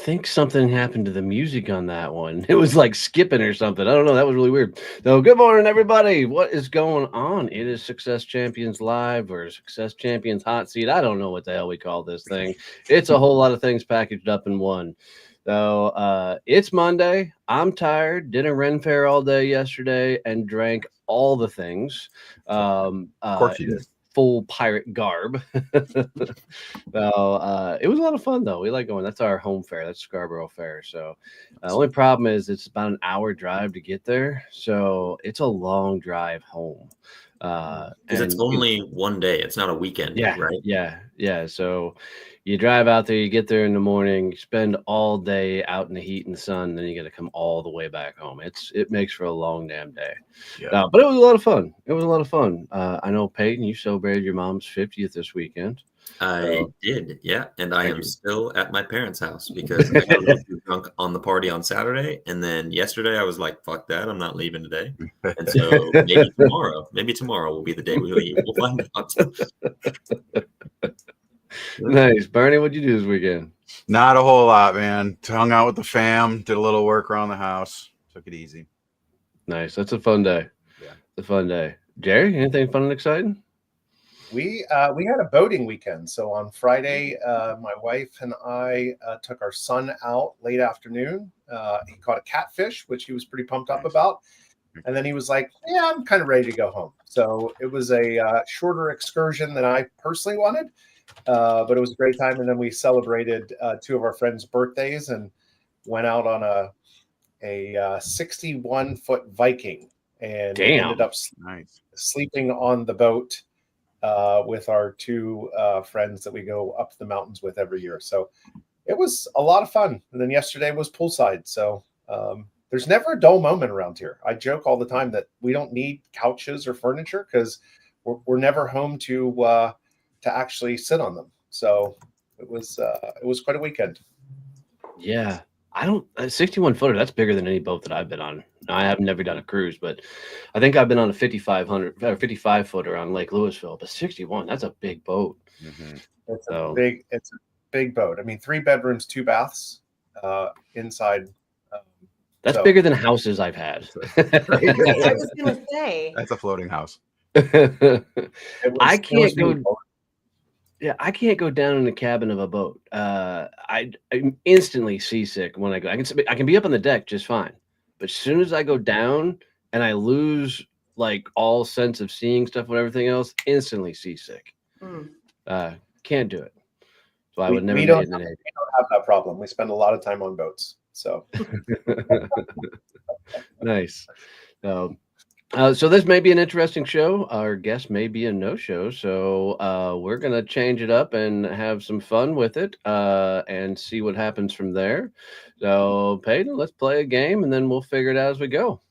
think something happened to the music on that one. It was like skipping or something. I don't know. That was really weird. So, good morning, everybody. What is going on? It is Success Champions Live or Success Champions Hot Seat. I don't know what the hell we call this thing. It's a whole lot of things packaged up in one. So, it's Monday. I'm tired. Did a Ren Fair all day yesterday and drank all the things. Of course you did. Full pirate garb. So it was a lot of fun though. We like going. That's our home fair. That's Scarborough Fair. So only problem is it's about an hour drive to get there. So it's a long drive home. Because it's only one day. It's not a weekend. Yeah, right? Yeah. So you drive out there, you get there in the morning, you spend all day out in the heat and the sun, then you got to come all the way back home. It makes for a long damn day. Yeah. But it was a lot of fun. I know, Peyton, you celebrated your mom's 50th this weekend. I did, yeah. And I am still at my parents' house because I got a little too drunk on the party on Saturday. And then yesterday I was like, fuck that, I'm not leaving today. And so maybe tomorrow will be the day we leave. We'll find out. Nice. Bernie, what'd you do this weekend? Not a whole lot, man. Hung out with the fam, did a little work around the house, took it easy. Nice. That's a fun day. Yeah. It's a fun day. Jerry, anything fun and exciting? We had a boating weekend. So on Friday, my wife and I took our son out late afternoon. He caught a catfish, which he was pretty pumped up about. And then he was like, yeah, I'm kind of ready to go home. So it was a shorter excursion than I personally wanted. But it was a great time. And then we celebrated two of our friends' birthdays and went out on a 61-foot Viking and ended up sleeping on the boat with our two friends that we go up the mountains with every year. So it was a lot of fun. And then yesterday was poolside. So there's never a dull moment around here. I joke all the time that we don't need couches or furniture because we're never home to actually sit on them. So it was quite a weekend. Yeah. I don't 61 footer. That's bigger than any boat that I've been on. I have never done a cruise, but I think I've been on a 55 footer on Lake Louisville, but 61, that's a big boat. Mm-hmm. It's a big boat. I mean, 3 bedrooms, 2 baths inside. That's bigger than houses I've had. I was going to say. That's a floating house. I can't go down in the cabin of a boat. I'm instantly seasick when I go. I can be up on the deck just fine, but as soon as I go down and I lose like all sense of seeing stuff and everything else, instantly seasick. Can't do it. So I would never. We don't have that problem. We spend a lot of time on boats. So nice. So this may be an interesting show. Our guest may be a no-show. So we're going to change it up and have some fun with it and see what happens from there. So Peyton, let's play a game and then we'll figure it out as we go.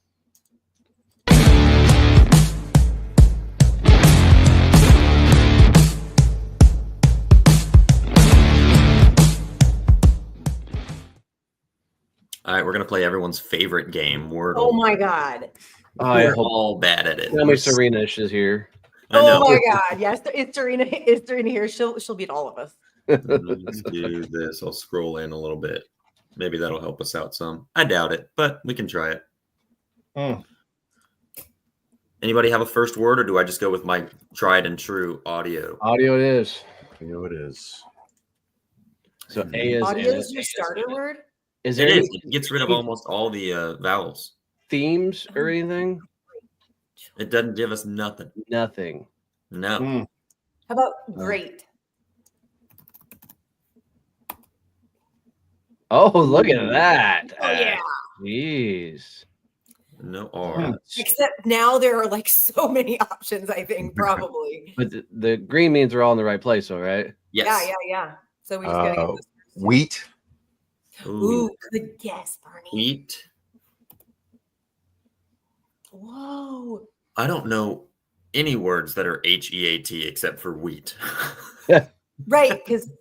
All right, we're going to play everyone's favorite game, Wordle. Oh, my God. We're all bad at it. Tell me Serena is here. Oh my God! Yes, it's Serena. Is Serena here? She'll beat all of us. Let's do this. I'll scroll in a little bit. Maybe that'll help us out some. I doubt it, but we can try it. Anybody have a first word, or do I just go with my tried and true audio? Audio it is. Audio it is. So A is. Audio is your starter word. Is it there is. It gets rid of almost all the vowels. Themes or anything? It doesn't give us nothing. Nothing. No. How about great? Oh, look at that. Oh, yeah. Jeez. No R. Except now there are like so many options, I think, probably. But the green means we're all in the right place, all right? Yes. Yeah. So we just gotta get this. Wheat. Ooh, good guess, Barney. Wheat. Whoa. I don't know any words that are H-E-A-T except for wheat. Right, because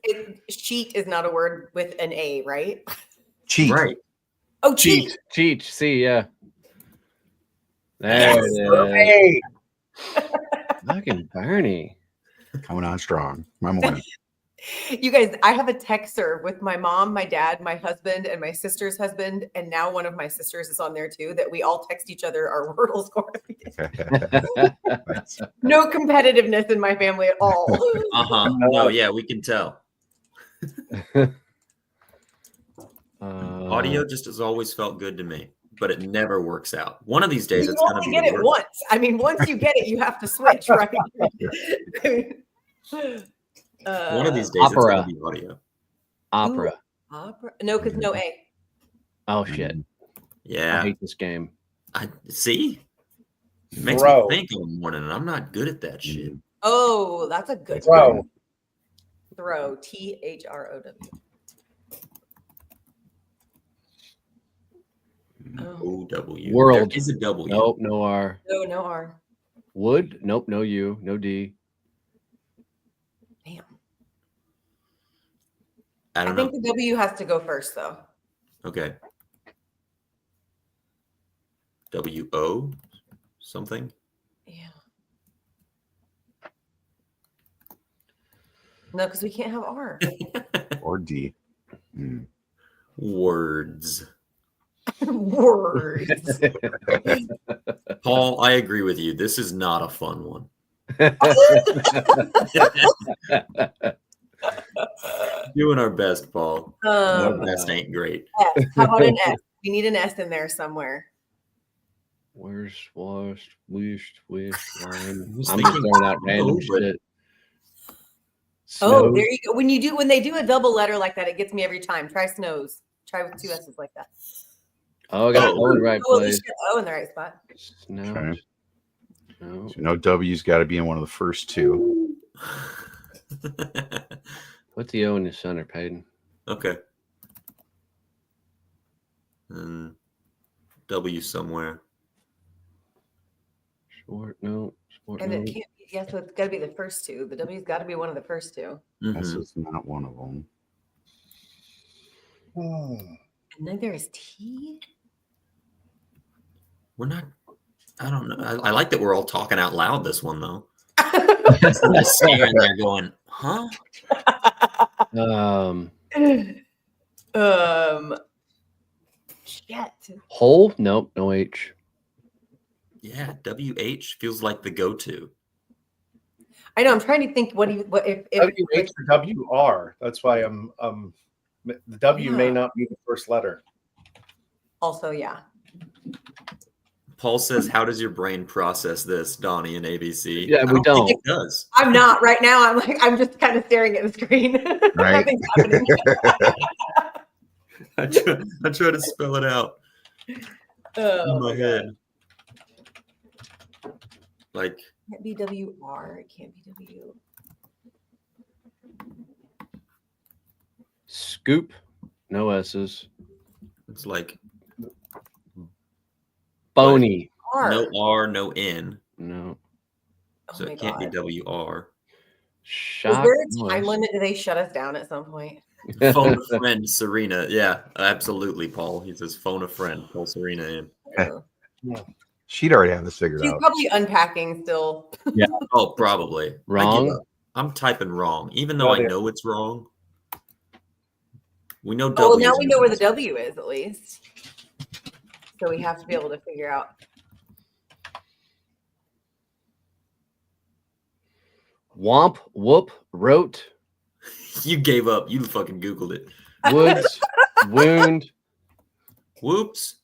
sheet is not a word with an A, right? Cheat. Right. Oh, cheat. Cheat. See, yeah. There it is. Fucking Bernie. Coming on strong. My morning. You guys, I have a text serve with my mom, my dad, my husband, and my sister's husband, and now one of my sisters is on there too, that we all text each other our Wordle score every day. No competitiveness in my family at all. No, yeah, we can tell. Audio just has always felt good to me, but it never works out. One of these days, You it's going to only be get it once. I mean, once you get it, you have to switch, right? One of these days, Opera. it's going to be audio. Opera. Opera. No, because no A. Oh shit. Yeah. I hate this game. I see. It makes Throw. me think in the morning, and I'm not good at that shit. Oh, that's a good Throw. one. Throw. THROW. Oh. OW. World. There is a W. Nope, no R. No, no R. Wood. Nope, no U. No D. Damn. I I don't think know. the W has to go first, though. Okay. WO something. Yeah. No, because we can't have R. Or D. Words. Words. Paul, I agree with you. This is not a fun one. Doing our best, Paul. Our best ain't great. S. How about an S? We need an S in there somewhere. Where's washed, wished, wished, wine. I was I'm just thinking throwing out random snow, but- shit. Oh, Snow. there you go. When they do a double letter like that, it gets me every time. Try snows. Try with two S's like that. Oh, I got O in the right Oh, at place. least you got O in the right spot. Snout. Okay. No. So no W's got to be in one of the first two. Put the O in the center, Peyton. Okay. And W somewhere. Short, no. Short, And no. it can't be, yeah, so it's got to be the first two. The W's got to be one of the first two. This Mhm. is not one of them. And then there's T. We're not. I don't know. I like that we're all talking out loud this one though. Staring there, going, "Huh?" Shit. Hole? Nope, no H. Yeah, WH feels like the go-to. I know. I'm trying to think what if WH or WR. That's why the W may Yeah. not be the first letter. also, yeah. Paul says, "How does your brain process this, Donnie and ABC?" Yeah, we I think don't. it does. I'm not right now. I'm just kind of staring at the screen. Right. Nothing's happening. I try to spell it out Oh, in my head. Like, it can't be WR. It can't be W. Scoop? No S's. it's like Bony? R. no R, no N. No. Oh So my it can't God. be WR. Is Shock? there a No time S. limit? Do they shut us down at some point? Phone a friend, Serena. Yeah, absolutely, Paul. He says, phone a friend. Call Serena in. Oh. She'd already have this figured She's out. probably unpacking still. Oh, probably. I give Wrong? up. I'm typing wrong, even though I know it's wrong. We know W. Oh, well, now we know where the W is at least. So we have to be able to figure out. Womp, whoop, wrote, You gave up. You fucking Googled it. woods, wound. Whoops.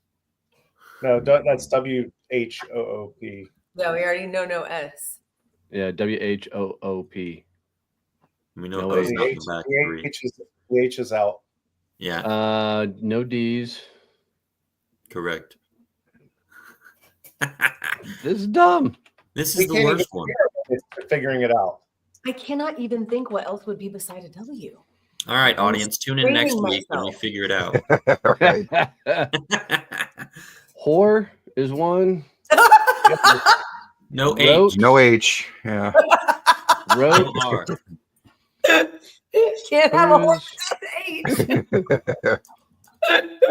No, that's WHOOP. Yeah, we already know no S. Yeah, WHOOP. We know No O's H. not in the back three. The H is out. Yeah, No D's. correct. This is dumb. This We is the can't worst even one. It's figuring it out. I cannot even think what else would be beside a W. All right, audience, tune in next screaming week when we myself. figure it out. Right. Whore is one. No Wrote. H. No H. Yeah. Wrote. No R. Can't have a whole Who's- H.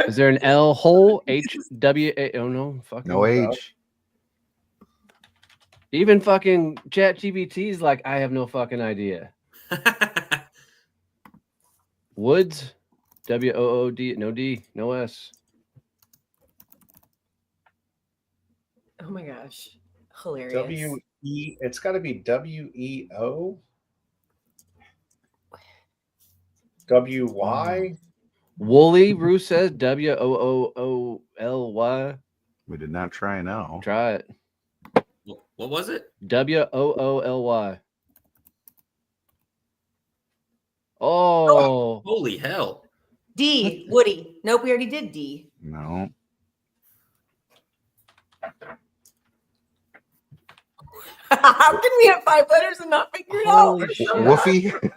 Is there an L? Hole? HWA? Oh no. Fucking No H. Even fucking ChatGPT is like, I have no fucking idea. Woods, WOOD, no D, no S. Oh my gosh. Hilarious. W-E, it's got to be W-E-O? W-Y? Wooly, Bruce says WOOOLY. We did not try now. Try it. What was it? WOOLY. Oh. Holy hell. D, Woody. Nope, we already did D. No. How can we have 5 letters and not figure it out? Woofy?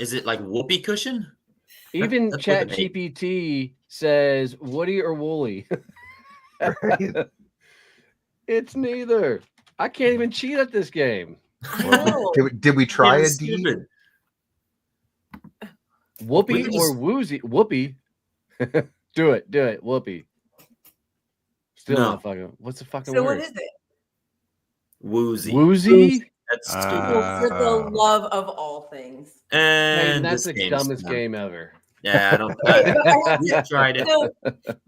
Is it like whoopee cushion? Even That's Chat what it GPT says Woody or Woolly. Right. It's neither. I can't even cheat at this game. Did we try Damn a D? stupid. Whoopee We or just- woozy? Whoopee. Do it. Whoopee. Still No. not fucking. What's the fucking So word? what is it? Woozy. Woozy? That's stupid. For the love of all things. Man, And that's this the game's dumbest done. game ever. Yeah, I don't. We tried it. So,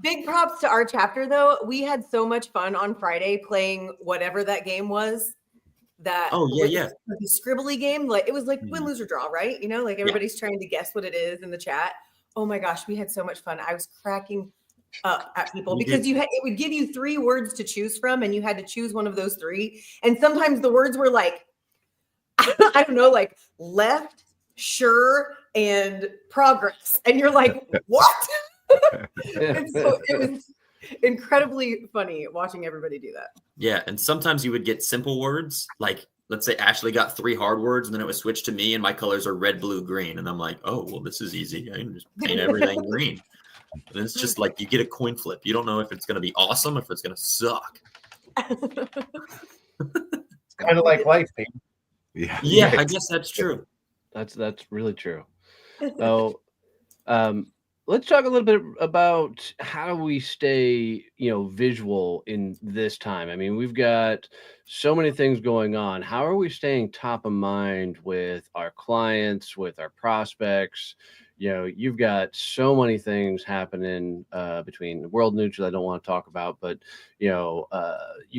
big props to our chapter, though. We had so much fun on Friday playing whatever that game was. That Oh, yeah. the scribbly game. Like it was like win, Mhm. lose, or draw, right? You know, like everybody's trying to guess what it is in the chat. Oh my gosh, we had so much fun. I was cracking up at people You because did. it would give you 3 words to choose from, and you had to choose one of those 3. And sometimes the words were like, I don't know, like left, sure, and progress. And you're like, what? And so it was incredibly funny watching everybody do that. Yeah, and sometimes you would get simple words, like let's say Ashley got 3 hard words, and then it would switch to me, and my colors are red, blue, green, and I'm like, oh, well, this is easy. I can just paint everything green. And it's just like you get a coin flip. You don't know if it's going to be awesome, if it's going to suck. It's kind of like life, Peyton. Yeah. Yeah, I guess that's true. That's really true. So, let's talk a little bit about how do we stay, visual in this time. I mean, we've got so many things going on. How are we staying top of mind with our clients, with our prospects? You've got so many things happening between the world news that I don't want to talk about, but you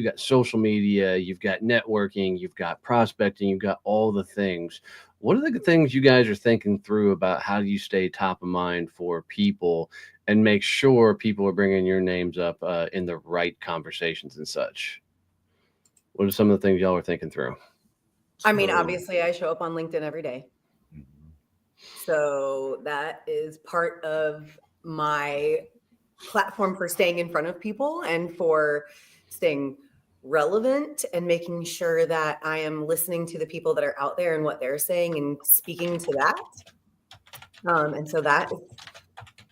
got social media, you've got networking, you've got prospecting, you've got all the things. What are the things you guys are thinking through about how do you stay top of mind for people and make sure people are bringing your names up in the right conversations and such? What are some of the things y'all are thinking through? I mean, obviously, I show up on LinkedIn every day. So that is part of my platform for staying in front of people and for staying relevant and making sure that I am listening to the people that are out there and what they're saying and speaking to that. And so that is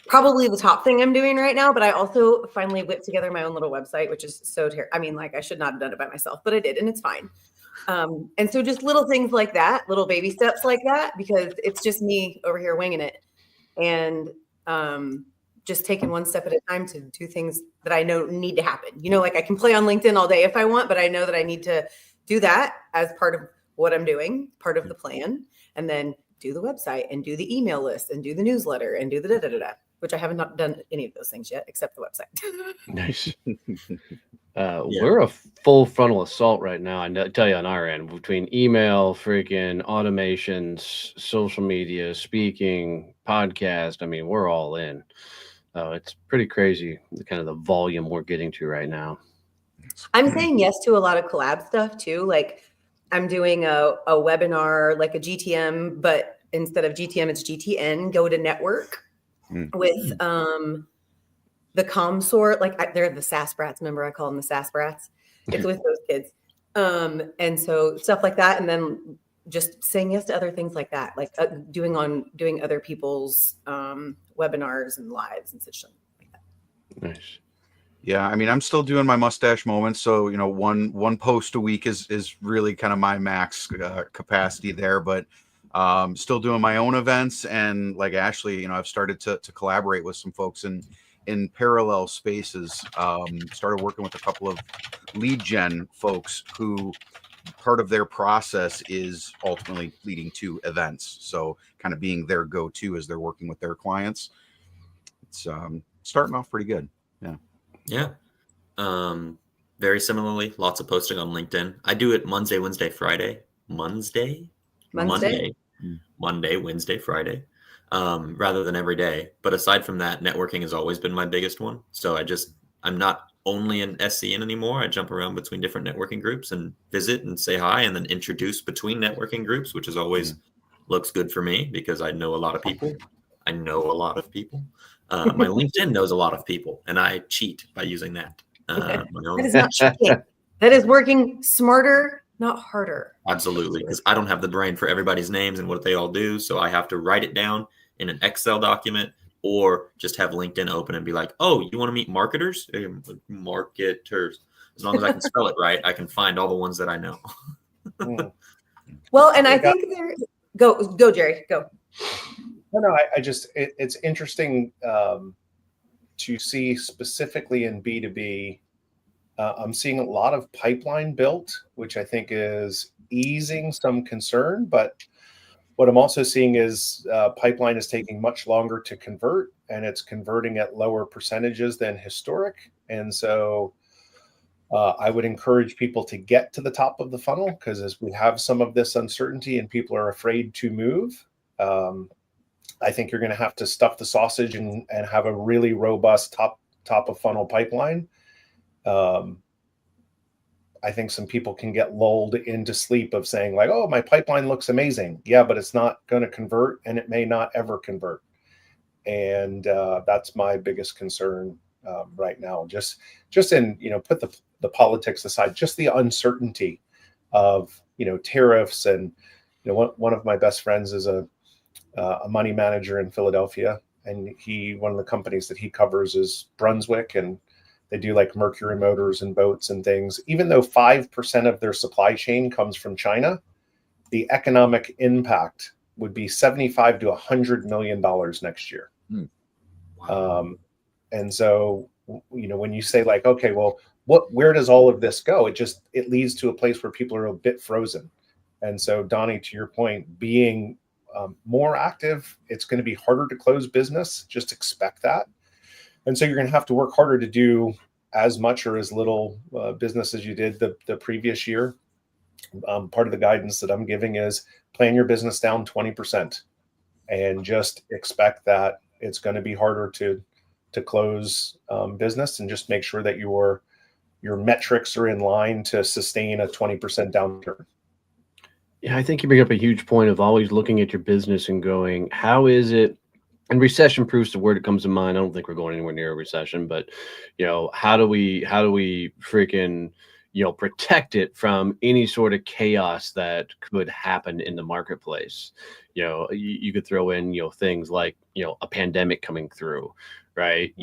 probably the top thing I'm doing right now. But I also finally whipped together my own little website, which is so terrible. I mean, like I should not have done it by myself, but I did, and it's fine. And so just little things like that, little baby steps like that, because it's just me over here winging it and just taking one step at a time to do things that I know need to happen. Like I can play on LinkedIn all day if I want, but I know that I need to do that as part of what I'm doing, part of the plan, and then do the website and do the email list and do the newsletter and do the da-da-da-da, which I haven't done any of those things yet, except the website. Nice. We're a full frontal assault right now. I tell you on our end, between email, freaking automations, social media, speaking, podcast. I mean, we're all in. It's pretty crazy, the kind of the volume we're getting to right now. I'm saying yes to a lot of collab stuff too. Like I'm doing a webinar, like a GTM, but instead of GTM, it's GTN, go to network with the ComSort, like they're the Sass Brats. Remember, I call them the Sass Brats. It's with those kids, and so stuff like that, and then just saying yes to other things like that, like doing other people's webinars and lives and such like that. Nice. Yeah, I mean, I'm still doing my mustache moments, so one post a week is really kind of my max capacity there, but still doing my own events, and like Ashley, I've started to collaborate with some folks in parallel spaces. Started working with a couple of lead gen folks who part of their process is ultimately leading to events. So kind of being their go-to as they're working with their clients. It's starting off pretty good. Yeah. Yeah. Very similarly, lots of posting on LinkedIn. I do it Monday, Wednesday, Friday. Monday, Wednesday, Friday, rather than every day. But aside from that, networking has always been my biggest one. So I'm not only an SCN anymore. I jump around between different networking groups and visit and say hi and then introduce between networking groups, which is always looks good for me because I know a lot of people. I know a lot of people. My LinkedIn knows a lot of people, and I cheat by using that. That is not cheating. That is working smarter, not harder. Absolutely, because I don't have the brain for everybody's names and what they all do, so I have to write it down in an Excel document or just have LinkedIn open and be like, "Oh, you want to meet marketers? Marketers." As long as I can spell it right, I can find all the ones that I know. Well, and I think go, Jerry, go. No, it's interesting to see specifically in B2B. I'm seeing a lot of pipeline built, which I think is easing some concern. But what I'm also seeing is pipeline is taking much longer to convert, and it's converting at lower percentages than historic. And so I would encourage people to get to the top of the funnel, because as we have some of this uncertainty and people are afraid to move, I think you're going to have to stuff the sausage and have a really robust top of funnel pipeline. I think some people can get lulled into sleep of saying like, "Oh, my pipeline looks amazing." Yeah, but it's not going to convert, and it may not ever convert. And that's my biggest concern right now. Just in, put the politics aside, just the uncertainty of, tariffs. And, one of my best friends is a money manager in Philadelphia, and one of the companies that he covers is Brunswick, and they do like Mercury motors and boats and things. Even though 5% of their supply chain comes from China, the economic impact would be $75 to $100 million next year. Wow. And so, when you say like, okay, well, where does all of this go? It leads to a place where people are a bit frozen. And so, Donnie, to your point, being more active, it's going to be harder to close business. Just expect that. And so you're going to have to work harder to do as much or as little business as you did the previous year. Part of the guidance that I'm giving is plan your business down 20% and just expect that it's going to be harder to close business, and just make sure that your metrics are in line to sustain a 20% downturn. Yeah, I think you bring up a huge point of always looking at your business and going, how is it? And recession proof's the word that comes to mind. I don't think we're going anywhere near a recession, but how do we freaking protect it from any sort of chaos that could happen in the marketplace? You could throw in things like a pandemic coming through, right?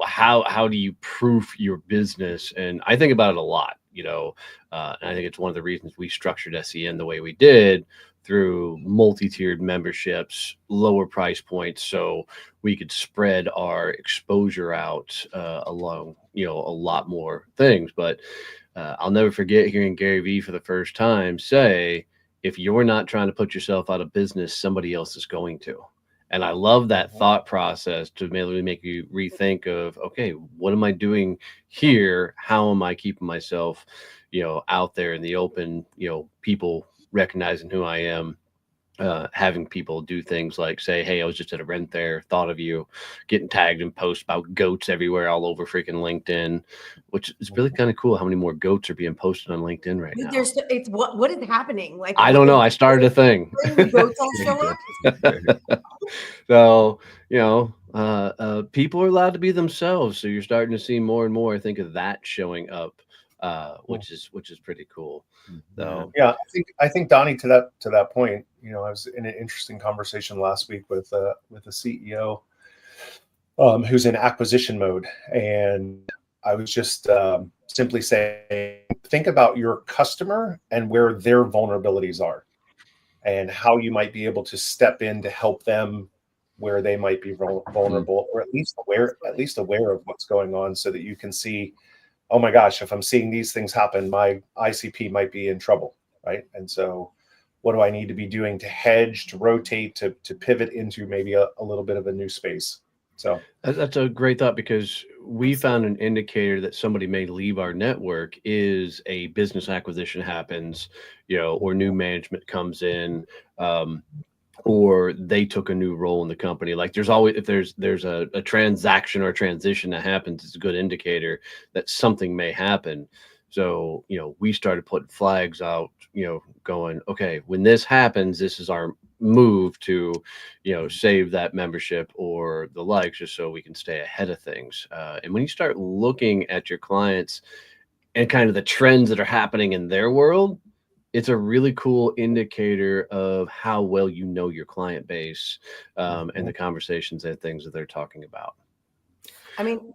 How do you proof your business? And I think about it a lot. And I think it's one of the reasons we structured SCN the way we did, through multi-tiered memberships, lower price points, so we could spread our exposure out along, a lot more things. But I'll never forget hearing Gary Vee for the first time say, if you're not trying to put yourself out of business, somebody else is going to. And I love that thought process to really make you rethink of, okay, what am I doing here? How am I keeping myself, out there in the open, people recognizing who I am, having people do things like say, "Hey, I was just at a rent there, thought of you," getting tagged in posts about goats everywhere, all over freaking LinkedIn, which is really kind of cool how many more goats are being posted on LinkedIn right now. It's what is happening? Like, I don't know. I started a thing. Goats all show up. So, people are allowed to be themselves. So you're starting to see more and more, I think, of that showing up, which is pretty cool. So yeah, I think Donnie, to that point, I was in an interesting conversation last week with a CEO who's in acquisition mode, and I was just simply saying, think about your customer and where their vulnerabilities are, and how you might be able to step in to help them where they might be vulnerable, or at least aware of what's going on, so that you can see oh my gosh, if I'm seeing these things happen, my ICP might be in trouble, right? And so what do I need to be doing to hedge, to rotate, to pivot into maybe a little bit of a new space? So that's a great thought, because we found an indicator that somebody may leave our network is a business acquisition happens, or new management comes in, or they took a new role in the company. Like there's always, if there's a transaction or a transition that happens, it's a good indicator that something may happen. So, we started putting flags out, going, okay, when this happens, this is our move to, save that membership or the likes, just so we can stay ahead of things. And when you start looking at your clients and kind of the trends that are happening in their world, it's a really cool indicator of how well you know your client base, and the conversations and things that they're talking about. I mean,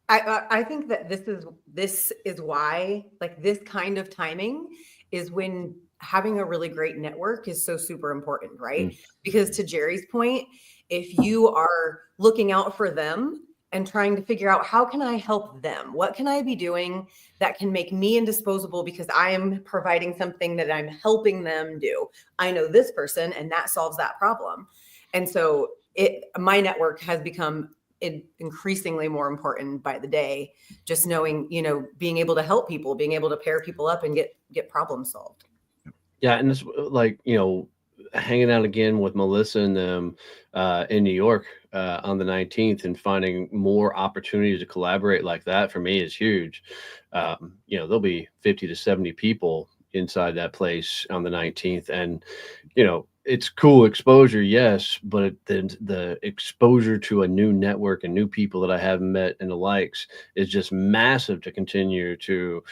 I think that this is why, like, this kind of timing is when having a really great network is so super important, right? Because to Jerry's point, if you are looking out for them and trying to figure out, how can I help them? What can I be doing that can make me indisposable because I am providing something that I'm helping them do? I know this person and that solves that problem. And so my network has become increasingly more important by the day, just knowing, being able to help people, being able to pair people up and get problems solved. Yeah. And it's like, hanging out again with Melissa and them in New York on the 19th, and finding more opportunities to collaborate like that for me is huge. There'll be 50 to 70 people inside that place on the 19th. And, it's cool exposure, yes, but the exposure to a new network and new people that I haven't met and the likes is just massive to continue to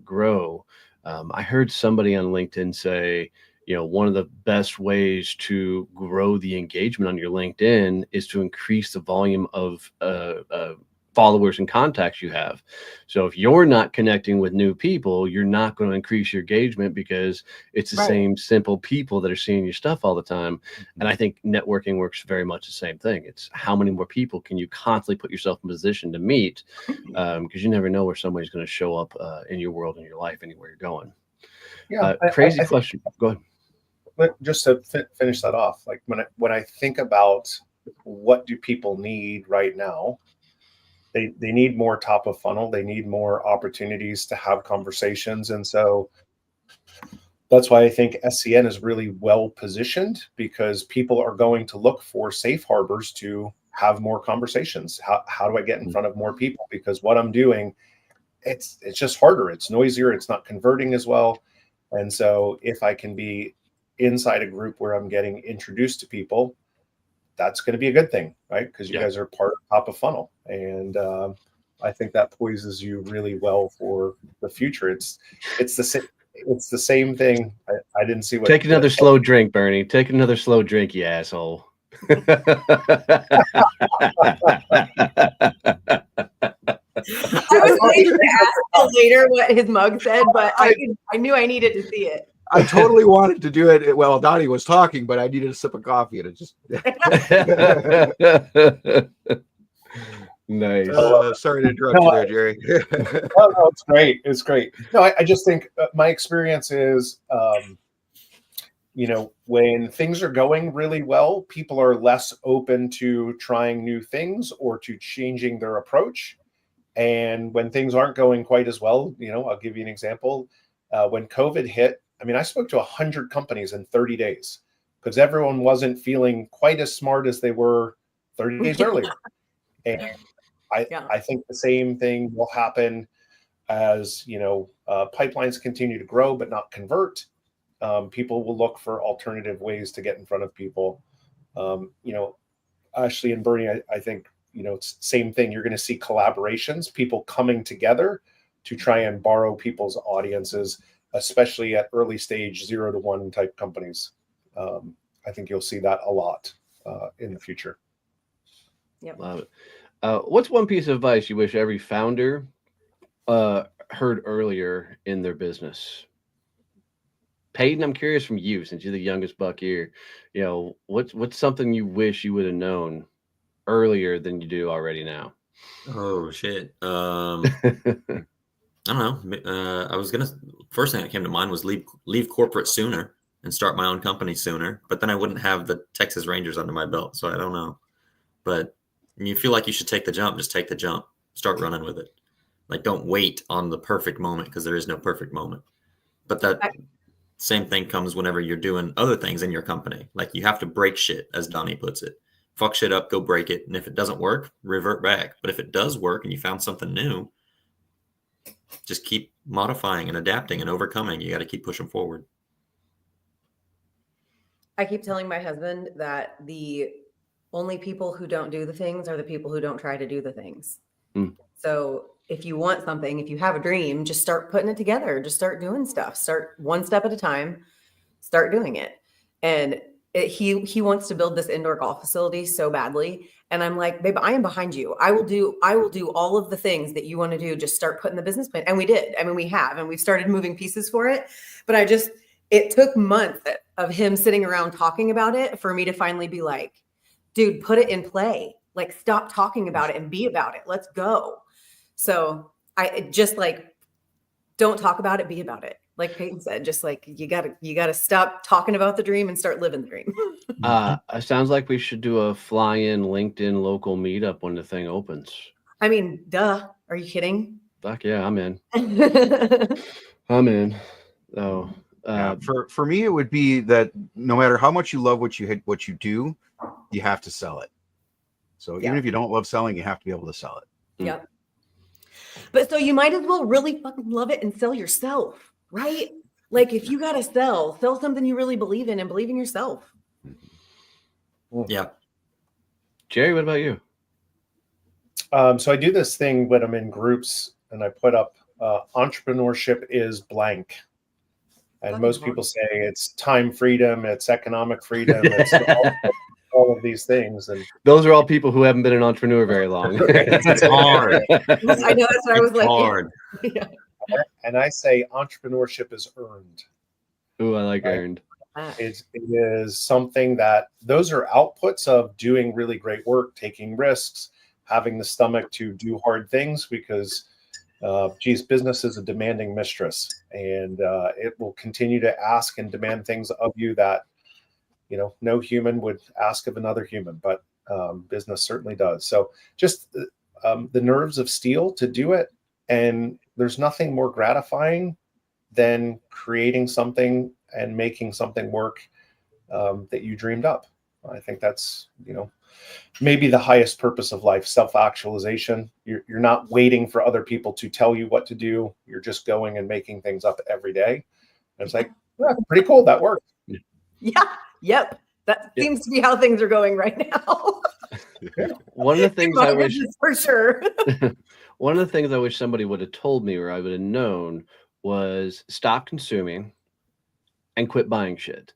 grow. I heard somebody on LinkedIn say, one of the best ways to grow the engagement on your LinkedIn is to increase the volume of followers and contacts you have. So if you're not connecting with new people, you're not going to increase your engagement, because it's the same simple people that are seeing your stuff all the time. And I think networking works very much the same thing. It's how many more people can you constantly put yourself in position to meet, because you never know where somebody's going to show up in your world, in your life, anywhere you're going. Yeah, crazy question. Go ahead. But just to finish that off, like when I think about what do people need right now, they need more top of funnel. They need more opportunities to have conversations. And so that's why I think SCN is really well positioned, because people are going to look for safe harbors to have more conversations. How do I get in front of more people? Because what I'm doing, it's just harder. It's noisier. It's not converting as well. And so if I can be inside a group where I'm getting introduced to people, that's going to be a good thing, right? Because you guys are part of top of funnel. And I think that poises you really well for the future. It's the same thing. I didn't see what. Take another slow drink, Bernie. Take another slow drink, you asshole. I was waiting to ask later what his mug said, but I knew I needed to see it. I totally wanted to do it while Donnie was talking, but I needed a sip of coffee, and it just. Nice. Sorry to interrupt you there, Jerry. No, it's great. It's great. No, I just think my experience is, when things are going really well, people are less open to trying new things or to changing their approach. And when things aren't going quite as well, I'll give you an example. When COVID hit, I spoke to 100 companies in 30 days because everyone wasn't feeling quite as smart as they were 30 days earlier. And I think the same thing will happen as, pipelines continue to grow but not convert. People will look for alternative ways to get in front of people. Ashley and Bernie, I think, it's same thing. You're going to see collaborations, people coming together to try and borrow people's audiences, especially at early stage 0 to 1 type companies. I think you'll see that a lot in the future. Yep. Love it. What's one piece of advice you wish every founder heard earlier in their business? Peyton, I'm curious from you, since you're the youngest buck here, what's something you wish you would have known earlier than you do already now? Oh shit. I don't know. I was first thing that came to mind was leave corporate sooner and start my own company sooner. But then I wouldn't have the Texas Rangers under my belt, so I don't know. But you feel like you should take the jump, just take the jump, start running with it. Like, don't wait on the perfect moment, because there is no perfect moment. But that same thing comes whenever you're doing other things in your company. Like, you have to break shit, as Donnie puts it. Fuck shit up, go break it. And if it doesn't work, revert back. But if it does work and you found something new, just keep modifying and adapting and overcoming. You got to keep pushing forward. I keep telling my husband that the only people who don't do the things are the people who don't try to do the things. So if you want something, if you have a dream, just start putting it together. Just start doing stuff. Start one step at a time. Start doing it. And he wants to build this indoor golf facility so badly. And I'm like, babe, I am behind you. I will do all of the things that you want to do. Just start putting the business plan. And we did. I mean, we have, and we've started moving pieces for it. But it took months of him sitting around talking about it for me to finally be like, dude, put it in play. Like, stop talking about it and be about it. Let's go. So I just like, don't talk about it, be about it. Like Peyton said, just like you gotta stop talking about the dream and start living the dream. It sounds like we should do a fly-in LinkedIn local meetup when the thing opens. I mean, duh. Are you kidding? Fuck yeah, I'm in. I'm in. Oh, for me, it would be that no matter how much you love what you do, you have to sell it. So even if you don't love selling, you have to be able to sell it. Yep. But so you might as well really fucking love it and sell yourself, right? Like, if you got to sell something you really believe in and believe in yourself. Yeah. Jerry, what about you? So I do this thing when I'm in groups and I put up entrepreneurship is blank. And most people say it's time freedom, it's economic freedom, it's all of these things. And those are all people who haven't been an entrepreneur very long. It's hard. I know, that's what I was like. Hard. Yeah. And I say entrepreneurship is earned. Ooh, I like earned. It is something that those are outputs of doing really great work, taking risks, having the stomach to do hard things, because business is a demanding mistress, and it will continue to ask and demand things of you that, no human would ask of another human, but business certainly does. So just the nerves of steel to do it. And there's nothing more gratifying than creating something and making something work that you dreamed up. I think that's, maybe the highest purpose of life, self-actualization. You're not waiting for other people to tell you what to do. You're just going and making things up every day. And it's like, yeah, pretty cool. That worked. Yeah. Yep. That seems to be how things are going right now. One of the things I wish, for sure. one of the things I wish somebody would have told me, or I would have known, was stop consuming and quit buying shit.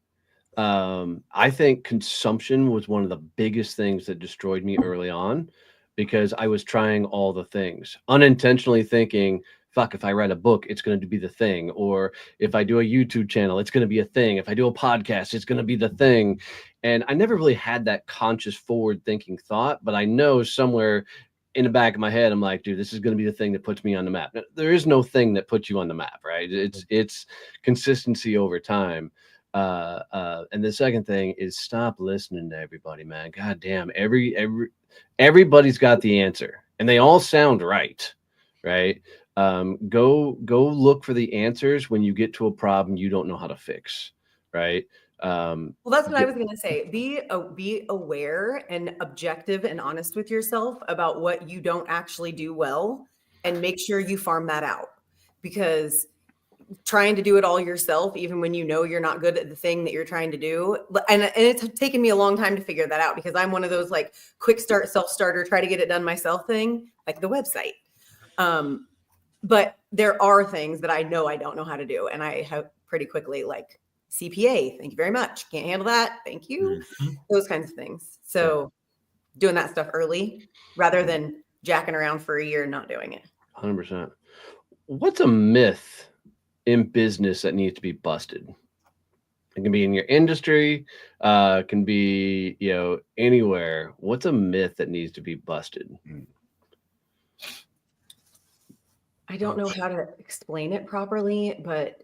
I think consumption was one of the biggest things that destroyed me early on, because I was trying all the things, unintentionally thinking, fuck, if I write a book, it's going to be the thing. Or if I do a YouTube channel, it's going to be a thing. If I do a podcast, it's going to be the thing. And I never really had that conscious forward thinking thought, but I know somewhere in the back of my head, I'm like, dude, this is going to be the thing that puts me on the map. Now, there is no thing that puts you on the map, right? It's consistency over time. And the second thing is stop listening to everybody, man. God damn, everybody's got the answer and they all sound right. Go look for the answers when you get to a problem you don't know how to fix. Right. Well, that's what I was going to say. Be aware and objective and honest with yourself about what you don't actually do well, and make sure you farm that out, because trying to do it all yourself, even when you're not good at the thing that you're trying to do. And it's taken me a long time to figure that out, because I'm one of those like quick start, self-starter, try to get it done myself thing, like the website. But there are things that I know I don't know how to do. And I have pretty quickly, like CPA, thank you very much. Can't handle that. Thank you. Mm-hmm. Those kinds of things. So doing that stuff early rather than jacking around for a year and not doing it. 100%. What's a myth in business that needs to be busted? It can be in your industry, can be, anywhere. What's a myth that needs to be busted? I don't know how to explain it properly, but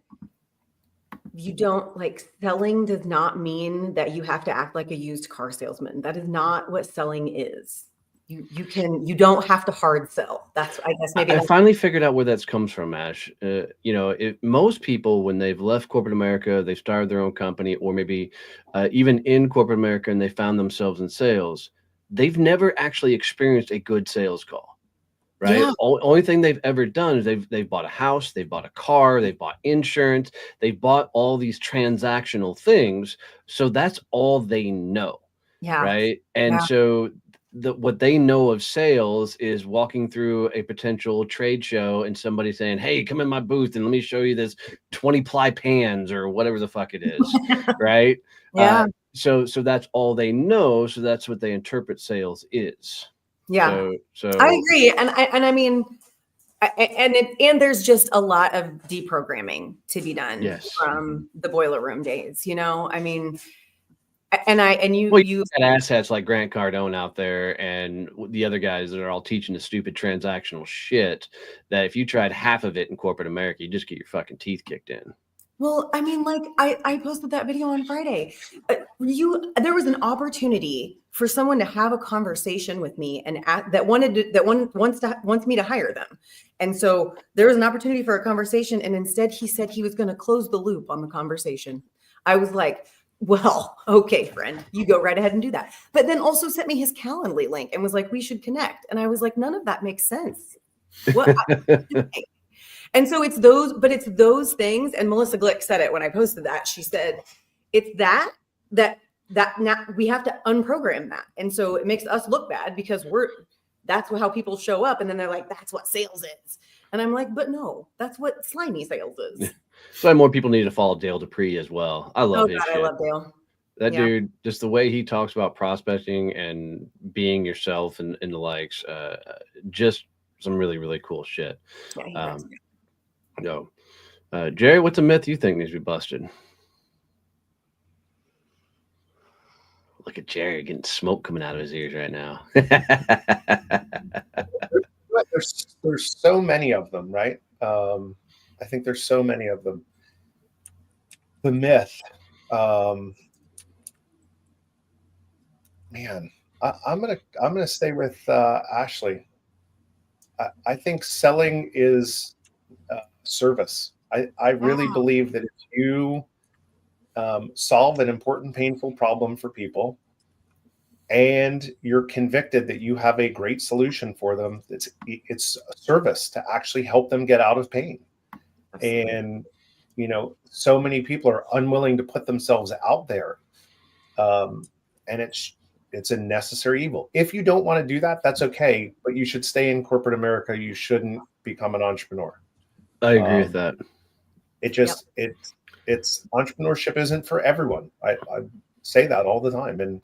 you don't like selling does not mean that you have to act like a used car salesman. That is not what selling is. You don't have to hard sell. That's, I guess, maybe I finally figured out where that comes from, Ash. Most people, when they've left corporate America, they've started their own company, or maybe even in corporate America, and they found themselves in sales, they've never actually experienced a good sales call. Right. Yeah. Only thing they've ever done is they've bought a house, they've bought a car, they've bought insurance, they've bought all these transactional things. So that's all they know. Yeah. Right. And so what they know of sales is walking through a potential trade show and somebody saying, "Hey, come in my booth and let me show you this 20-ply pans," or whatever the fuck it is. Right. Yeah. So that's all they know. So that's what they interpret sales is. Yeah. So I agree. And I mean, and there's just a lot of deprogramming to be done from the boiler room days, I mean, you got asshats like Grant Cardone out there and the other guys that are all teaching the stupid transactional shit that if you tried half of it in corporate America, you just get your fucking teeth kicked in. Well, I mean, like I posted that video on Friday. There was an opportunity for someone to have a conversation with me and wants me to hire them. And so there was an opportunity for a conversation. And instead he said he was going to close the loop on the conversation. I was like, well, okay, friend, you go right ahead and do that. But then also sent me his Calendly link and was like, we should connect. And I was like, none of that makes sense. What? And so it's those things. And Melissa Glick said it when I posted that. She said, it's that now we have to unprogram that. And so it makes us look bad because that's how people show up. And then they're like, that's what sales is. And I'm like, but no, that's what slimy sales is. So more people need to follow Dale Dupree as well. I love his shit. I love Dale. That dude, just the way he talks about prospecting and being yourself and the likes, just some really, really cool shit. Jerry, what's a myth you think needs to be busted? Look at Jerry getting smoke coming out of his ears right now. There's so many of them, right? I think there's so many of them. The myth, man, I'm gonna stay with Ashley. I think selling is service. I really believe that if you solve an important, painful problem for people, and you're convicted that you have a great solution for them, it's a service to actually help them get out of pain. Absolutely. And so many people are unwilling to put themselves out there, and it's a necessary evil. If you don't want to do that, that's okay, but you should stay in corporate America. You shouldn't become an entrepreneur. I agree with that. It's entrepreneurship isn't for everyone. I say that all the time. And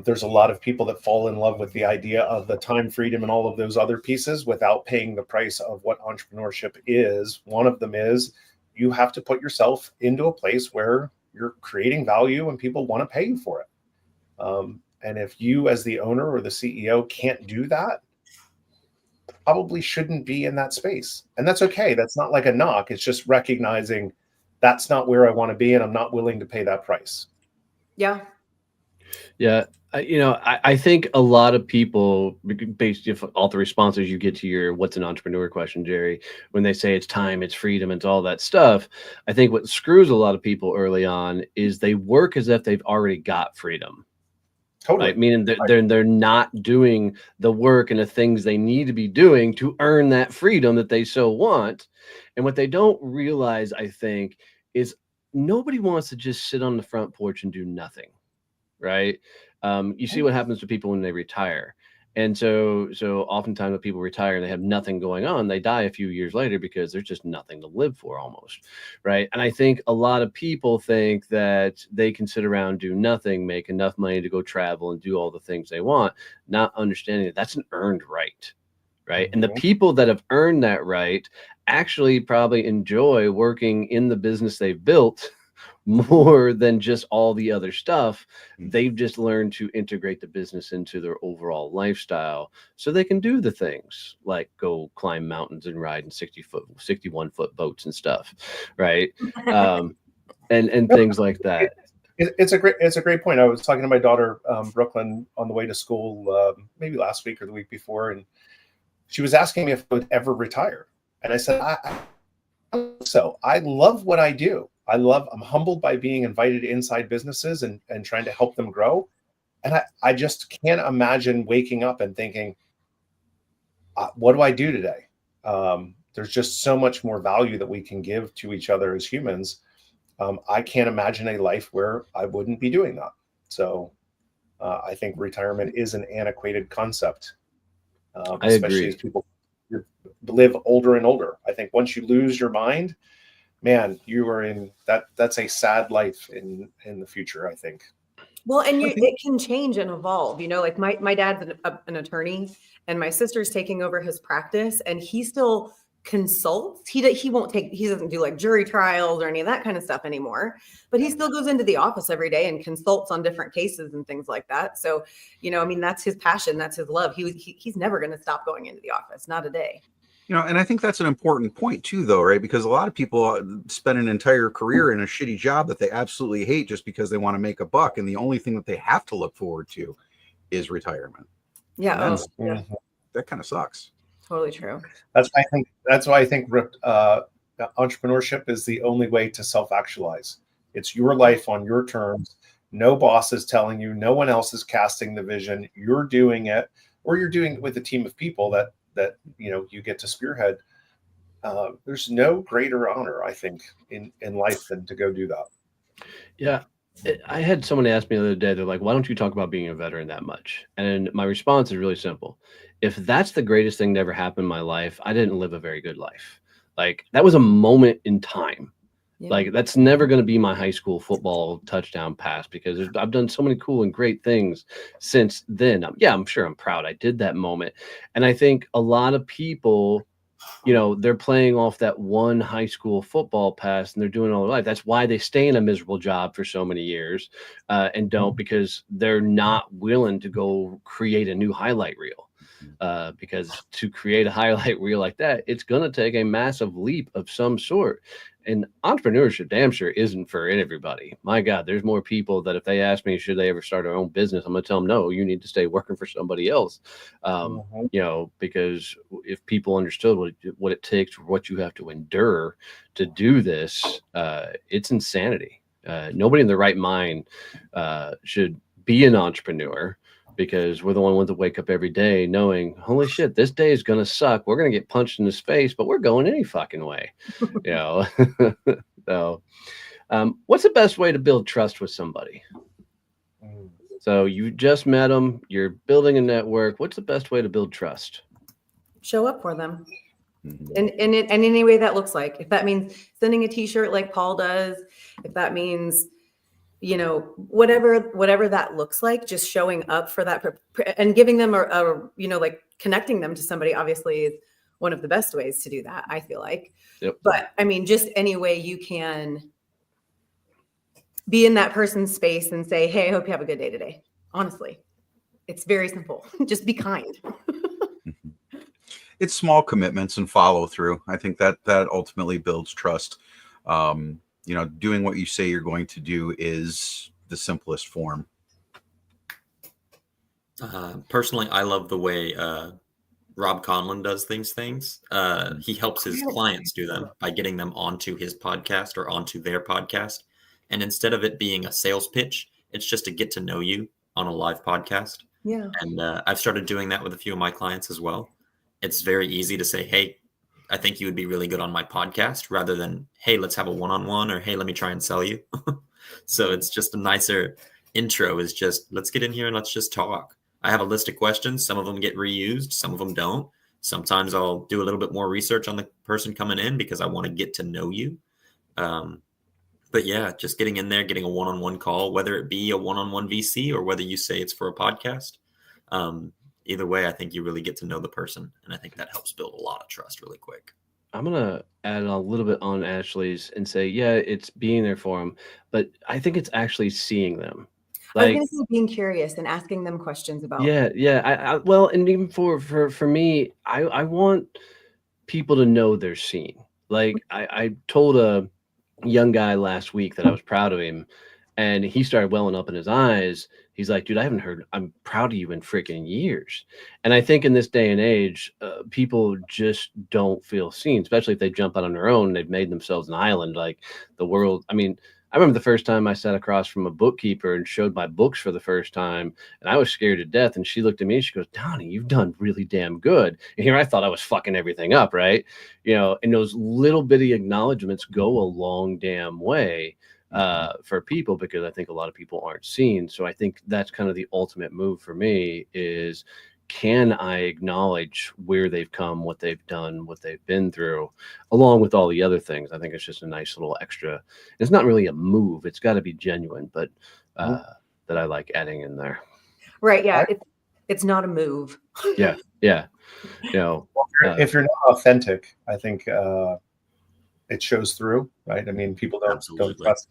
there's a lot of people that fall in love with the idea of the time freedom and all of those other pieces without paying the price of what entrepreneurship is. One of them is you have to put yourself into a place where you're creating value and people want to pay you for it. And if you as the owner or the CEO can't do that, probably shouldn't be in that space. And that's okay. That's not like a knock. It's just recognizing that's not where I want to be and I'm not willing to pay that price. Yeah. Yeah. I think a lot of people, based on all the responses you get to your what's an entrepreneur question, Jerry, when they say it's time, it's freedom, it's all that stuff, I think what screws a lot of people early on is they work as if they've already got freedom. Totally. Right? Meaning they're not doing the work and the things they need to be doing to earn that freedom that they so want. And what they don't realize, I think, is nobody wants to just sit on the front porch and do nothing. Right. You see what happens to people when they retire. And so oftentimes when people retire and they have nothing going on, they die a few years later because there's just nothing to live for almost. Right. And I think a lot of people think that they can sit around, do nothing, make enough money to go travel and do all the things they want, not understanding that that's an earned right. Right. Mm-hmm. And the people that have earned that right actually probably enjoy working in the business they've built more than just all the other stuff. They've just learned to integrate the business into their overall lifestyle so they can do the things like go climb mountains and ride in 61-foot boats and stuff, right? And things like that. It's a great point. I was talking to my daughter, Brooklyn, on the way to school, maybe last week or the week before, and she was asking me if I would ever retire. And I said, I love what I do. I'm humbled by being invited inside businesses and trying to help them grow. And I just can't imagine waking up and thinking, what do I do today? There's just so much more value that we can give to each other as humans. I can't imagine a life where I wouldn't be doing that. So I think retirement is an antiquated concept, especially as people live older and older. I think once you lose your mind, man, you are in that's a sad life in the future, I think. Well, and it can change and evolve, like my dad's an attorney and my sister's taking over his practice, and he still consults. He doesn't do like jury trials or any of that kind of stuff anymore, but he still goes into the office every day and consults on different cases and things like that. So, that's his passion. That's his love. He's never going to stop going into the office. Not a day. And I think that's an important point too, though, right? Because a lot of people spend an entire career in a shitty job that they absolutely hate just because they want to make a buck. And the only thing that they have to look forward to is retirement. Yeah. That kind of sucks. Totally true. That's why I think entrepreneurship is the only way to self-actualize. It's your life on your terms. No boss is telling you, no one else is casting the vision. You're doing it, or you're doing it with a team of people that you get to spearhead. There's no greater honor, I think, in life than to go do that. Yeah. I had someone ask me the other day, they're like, why don't you talk about being a veteran that much? And my response is really simple. If that's the greatest thing that ever happened in my life, I didn't live a very good life. Like, that was a moment in time. Yeah. Like, that's never going to be my high school football touchdown pass, because I've done so many cool and great things since then. I'm sure I'm proud I did that moment. And I think a lot of people, they're playing off that one high school football pass and they're doing it all their life. That's why they stay in a miserable job for so many years and don't, because they're not willing to go create a new highlight reel. Because to create a highlight reel like that, it's going to take a massive leap of some sort. And entrepreneurship damn sure isn't for everybody. My God, there's more people that if they ask me, should they ever start their own business, I'm going to tell them, no, you need to stay working for somebody else. Because if people understood what it takes, what you have to endure to do this, it's insanity. Nobody in their right mind should be an entrepreneur, because we're the ones that wake up every day knowing, holy shit, this day is going to suck. We're going to get punched in the face, but we're going any fucking way. So what's the best way to build trust with somebody? So you just met them, you're building a network. What's the best way to build trust? Show up for them. And any way that looks like. If that means sending a t-shirt like Paul does, if that means whatever that looks like, just showing up for that and giving them like connecting them to somebody, obviously is one of the best ways to do that, I feel like. Yep. But I mean, just any way you can be in that person's space and say, hey, I hope you have a good day today. Honestly, it's very simple. Just be kind. It's small commitments and follow through. I think that ultimately builds trust. Doing what you say you're going to do is the simplest form. Personally, I love the way Rob Conlon does things. He helps his clients do them by getting them onto his podcast or onto their podcast. And instead of it being a sales pitch, it's just to get to know you on a live podcast. Yeah. And I've started doing that with a few of my clients as well. It's very easy to say, hey, I think you would be really good on my podcast, rather than, hey, let's have a one-on-one, or hey, let me try and sell you. So it's just a nicer intro, is just, let's get in here and let's just talk. I have a list of questions. Some of them get reused. Some of them don't. Sometimes I'll do a little bit more research on the person coming in because I want to get to know you. But yeah, just getting in there, getting a one-on-one call, whether it be a one-on-one VC or whether you say it's for a podcast. Either way, I think you really get to know the person. And I think that helps build a lot of trust really quick. gonna add a little bit on Ashley's and say, yeah, it's being there for them, but I think it's actually seeing them. I was going to say being curious and asking them questions about. Yeah. Well, and even for me, I want people to know they're seen. Like I told a young guy last week that I was proud of him, and he started welling up in his eyes. He's like, dude, I'm proud of you in freaking years. And I think in this day and age, people just don't feel seen, especially if they jump out on their own. They've made themselves an island. Like the world. I mean, I remember the first time I sat across from a bookkeeper and showed my books for the first time, and I was scared to death. And she looked at me and she goes, Donnie, you've done really damn good. And here I thought I was fucking everything up, right? And those little bitty acknowledgments go a long damn way for people, because I think a lot of people aren't seen. So I think that's kind of the ultimate move for me is, can I acknowledge where they've come, what they've done, what they've been through, along with all the other things? I think it's just a nice little extra. It's not really a move. It's got to be genuine, but that I like adding in there. Right. Yeah. It's not a move. Yeah. If you're not authentic, I think it shows through, right? I mean, people don't trust.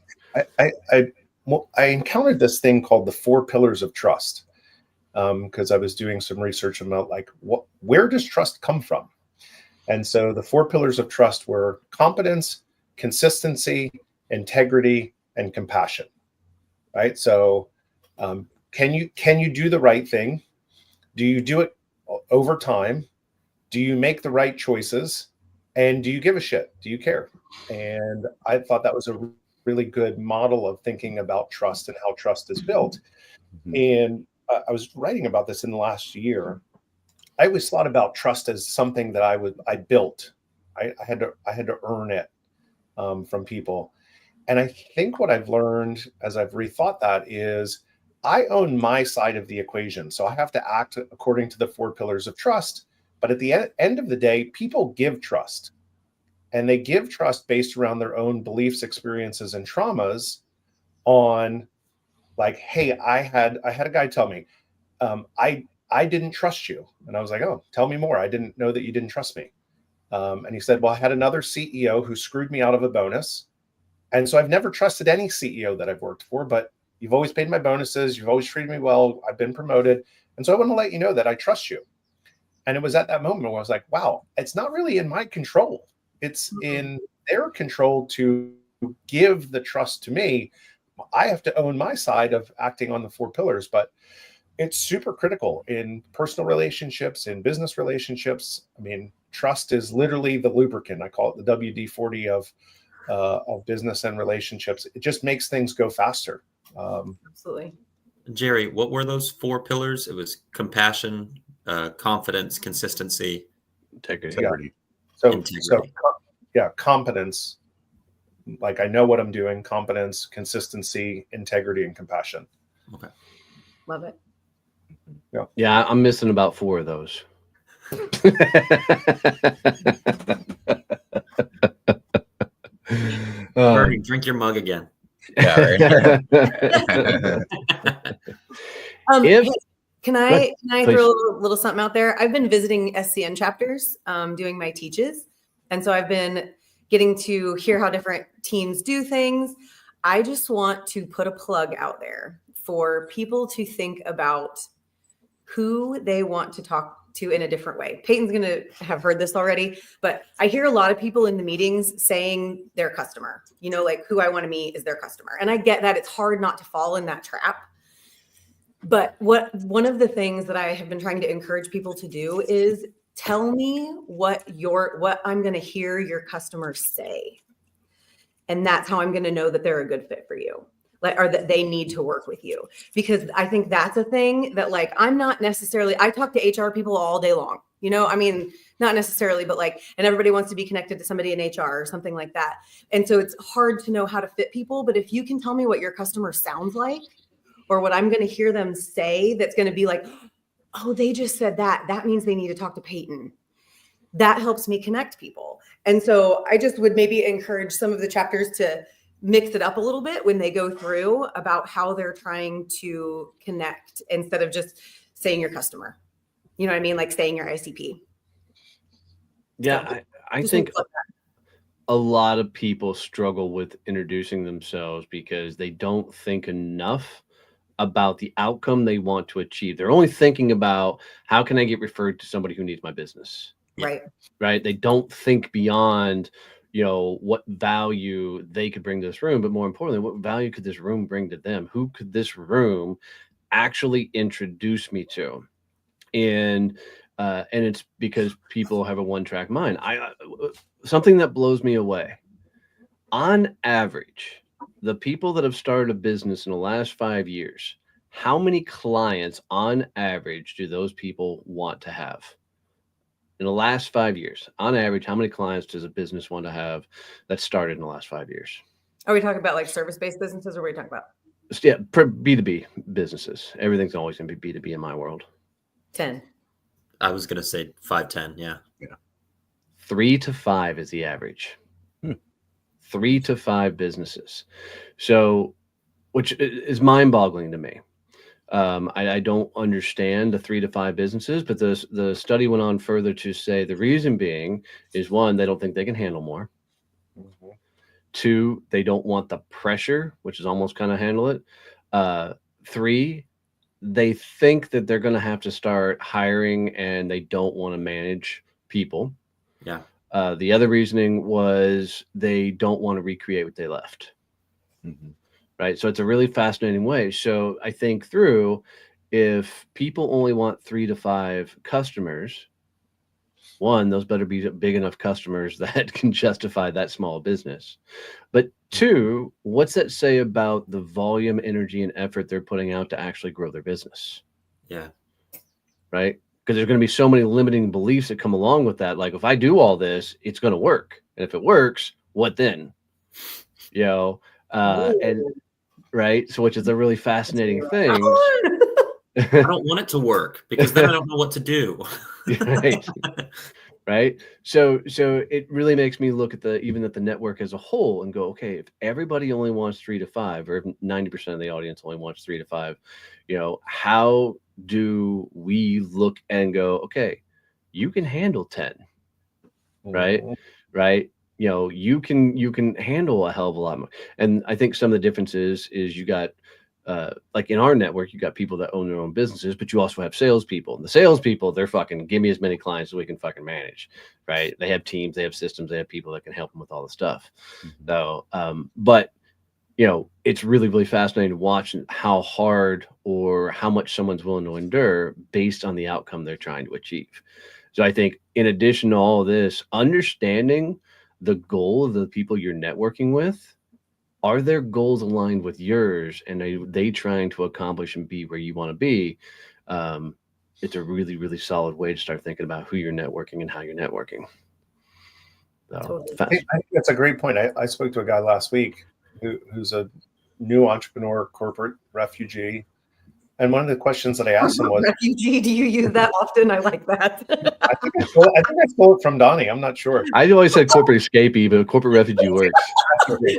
I encountered this thing called the 4 pillars of trust. Because I was doing some research about where does trust come from? And so the 4 pillars of trust were competence, consistency, integrity, and compassion, right? So can you do the right thing? Do you do it over time? Do you make the right choices? And do you give a shit? Do you care? And I thought that was a really good model of thinking about trust and how trust is built. And I was writing about this in the last year. I always thought about trust as something that I built. I had to earn it from people. And I think what I've learned as I've rethought that is I own my side of the equation. So I have to act according to the 4 pillars of trust. But at the end of the day, people give trust. And they give trust based around their own beliefs, experiences, and traumas on, like, hey, I had a guy tell me, I didn't trust you. And I was like, oh, tell me more. I didn't know that you didn't trust me. And he said, well, I had another CEO who screwed me out of a bonus. And so I've never trusted any CEO that I've worked for, but you've always paid my bonuses. You've always treated me well. I've been promoted. And so I want to let you know that I trust you. And it was at that moment where I was like, wow, it's not really in my control. It's in their control to give the trust to me. I have to own my side of acting on the 4 pillars, but it's super critical in personal relationships, in business relationships. I mean, trust is literally the lubricant. I call it the WD-40 of business and relationships. It just makes things go faster. Absolutely. Jerry, what were those 4 pillars? It was compassion, confidence, consistency, integrity. So competence. Like, I know what I'm doing. Competence, consistency, integrity, and compassion. Okay. Love it. Yeah, I'm missing about 4 of those. Bernie, drink your mug again. Yeah, right. Can I throw a little something out there? I've been visiting SCN chapters, doing my teaches. And so I've been getting to hear how different teams do things. I just want to put a plug out there for people to think about who they want to talk to in a different way. Peyton's going to have heard this already, but I hear a lot of people in the meetings saying their customer, like who I want to meet is their customer. And I get that it's hard not to fall in that trap. But one of the things that I have been trying to encourage people to do is tell me what I'm going to hear your customers say. And that's how I'm going to know that they're a good fit for you, or that they need to work with you. Because I think that's a thing that, like, I talk to HR people all day long, I mean, not necessarily, but and everybody wants to be connected to somebody in HR or something like that. And so it's hard to know how to fit people. But if you can tell me what your customer sounds like, or what I'm going to hear them say, that's going to be like, oh, they just said that. That means they need to talk to Peyton. That helps me connect people. And so I just would maybe encourage some of the chapters to mix it up a little bit when they go through about how they're trying to connect, instead of just saying your customer. You know what I mean? Like saying your ICP. Yeah, I think a lot of people struggle with introducing themselves because they don't think enough about the outcome they want to achieve. They're only thinking about how can I get referred to somebody who needs my business. Right. Right. They don't think beyond, what value they could bring to this room, but more importantly, what value could this room bring to them? Who could this room actually introduce me to? And it's because people have a one-track mind. Something that blows me away. On average, the people that have started a business in the last 5 years, how many clients on average do those people want to have? In the last 5 years, on average, how many clients does a business want to have that started in the last 5 years? Are we talking about like service-based businesses, or what are we talking about? Yeah, B2B businesses. Everything's always going to be B2B in my world. 10. I was going to say 5, 10. Yeah. 3 to 5 is the average. 3 to 5 businesses. So, which is mind-boggling to me. I don't understand the 3 to 5 businesses, but the study went on further to say the reason being is, 1, they don't think they can handle more. 2, they don't want the pressure, which is almost kind of handle it. 3, they think that they're going to have to start hiring and they don't want to manage people. Yeah. The other reasoning was they don't want to recreate what they left. Right. So it's a really fascinating way. So I think through, if people only want 3 to 5 customers, 1, those better be big enough customers that can justify that small business. But 2, what's that say about the volume, energy, and effort they're putting out to actually grow their business? Yeah. Right. Because there's going to be so many limiting beliefs that come along with that. Like, if I do all this, it's going to work. And if it works, what then? And right. So, which is a really fascinating thing. I don't want it to work because then I don't know what to do. Right. Right. So it really makes me look at the network as a whole and go, okay, if everybody only wants 3 to 5, or if 90% of the audience only wants 3 to 5, how do we look and go, okay, you can handle 10, right? Right. You can handle a hell of a lot more. And I think some of the differences is you got, like in our network, you got people that own their own businesses, but you also have salespeople. And the salespeople, they're fucking give me as many clients as we can fucking manage, right? They have teams, they have systems, they have people that can help them with all the stuff. So, but it's really, really fascinating to watch how hard or how much someone's willing to endure based on the outcome they're trying to achieve. So I think in addition to all this, understanding the goal of the people you're networking with, are their goals aligned with yours, and are they trying to accomplish and be where you want to be? It's a really, really solid way to start thinking about who you're networking and how you're networking. So, Totally. I think that's a great point. I spoke to a guy last week who's a new entrepreneur, corporate refugee. And one of the questions that I asked him was, refugee, do you use that often? I like that. I think I stole it from Donnie. I'm not sure. I always said corporate escapee, but corporate refugee works. Okay,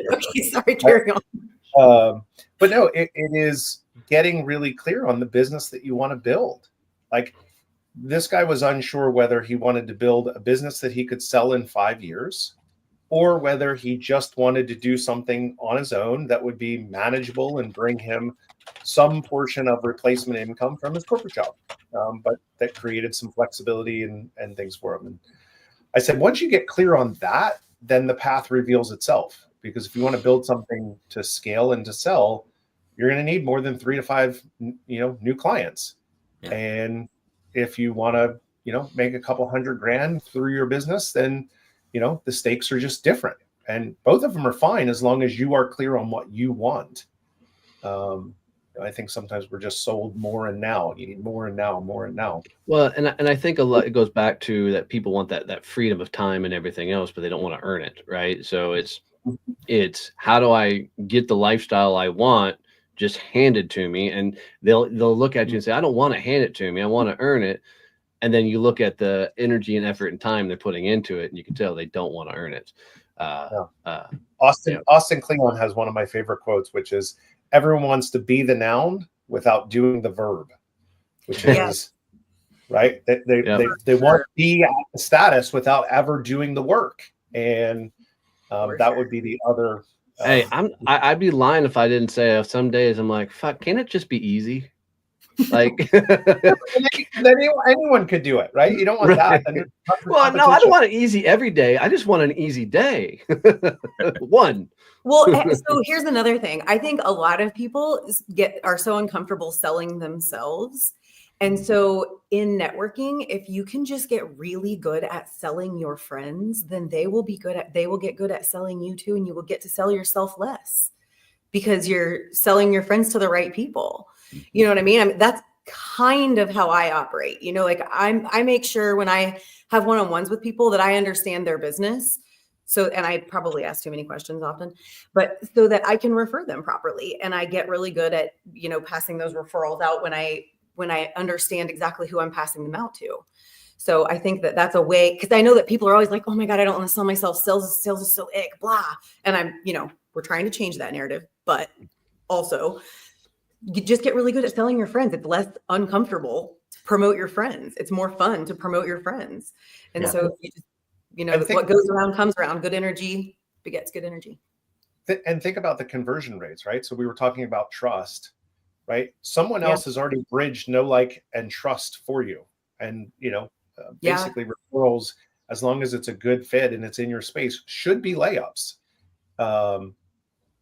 sorry, carry on. But no, it is getting really clear on the business that you want to build. Like, this guy was unsure whether he wanted to build a business that he could sell in 5 years, or whether he just wanted to do something on his own that would be manageable and bring him some portion of replacement income from his corporate job, but that created some flexibility and things for him. And I said, once you get clear on that, then the path reveals itself. Because if you want to build something to scale and to sell, you're going to need more than 3 to 5, new clients. Yeah. And if you want to, make a couple $100,000 through your business, then, the stakes are just different. And both of them are fine as long as you are clear on what you want. I think sometimes we're just sold more and now. You need more and now, more and now. Well, and I think a lot, it goes back to that people want that freedom of time and everything else, but they don't want to earn it, right? So it's how do I get the lifestyle I want just handed to me? And they'll look at you and say, I don't want to hand it to me, I want to earn it. And then you look at the energy and effort and time they're putting into it, and you can tell they don't want to earn it. Austin Klingon has one of my favorite quotes, which is, everyone wants to be the noun without doing the verb, which is right? They want to be at the status without ever doing the work, and that would be the other. Hey, I'd be lying if I didn't say some days I'm like, fuck, can't it just be easy? Like anyone could do it, right? You don't want that. Well, no, I don't want it easy every day. I just want an easy day. One. Well, so here's another thing. I think a lot of people are so uncomfortable selling themselves. And so in networking, if you can just get really good at selling your friends, then they will get good at selling you too. And you will get to sell yourself less because you're selling your friends to the right people. You know what I mean? I mean, that's kind of how I operate. You know, like I make sure when I have one-on-ones with people that I understand their business. So, and I probably ask too many questions often, but so that I can refer them properly. And I get really good at, you know, passing those referrals out when I understand exactly who I'm passing them out to. So I think that that's a way, because I know that people are always like, oh my God, I don't want to sell myself. Sales is so ick, blah. And I'm, you know, we're trying to change that narrative, but also you just get really good at selling your friends. It's less uncomfortable to promote your friends. It's more fun to promote your friends. And so you know, what goes around comes around. Good energy begets good energy. And think about the conversion rates, right? So we were talking about trust, right? Someone else has already bridged know, like, and trust for you. And, you know, basically referrals, as long as it's a good fit and it's in your space, should be layups.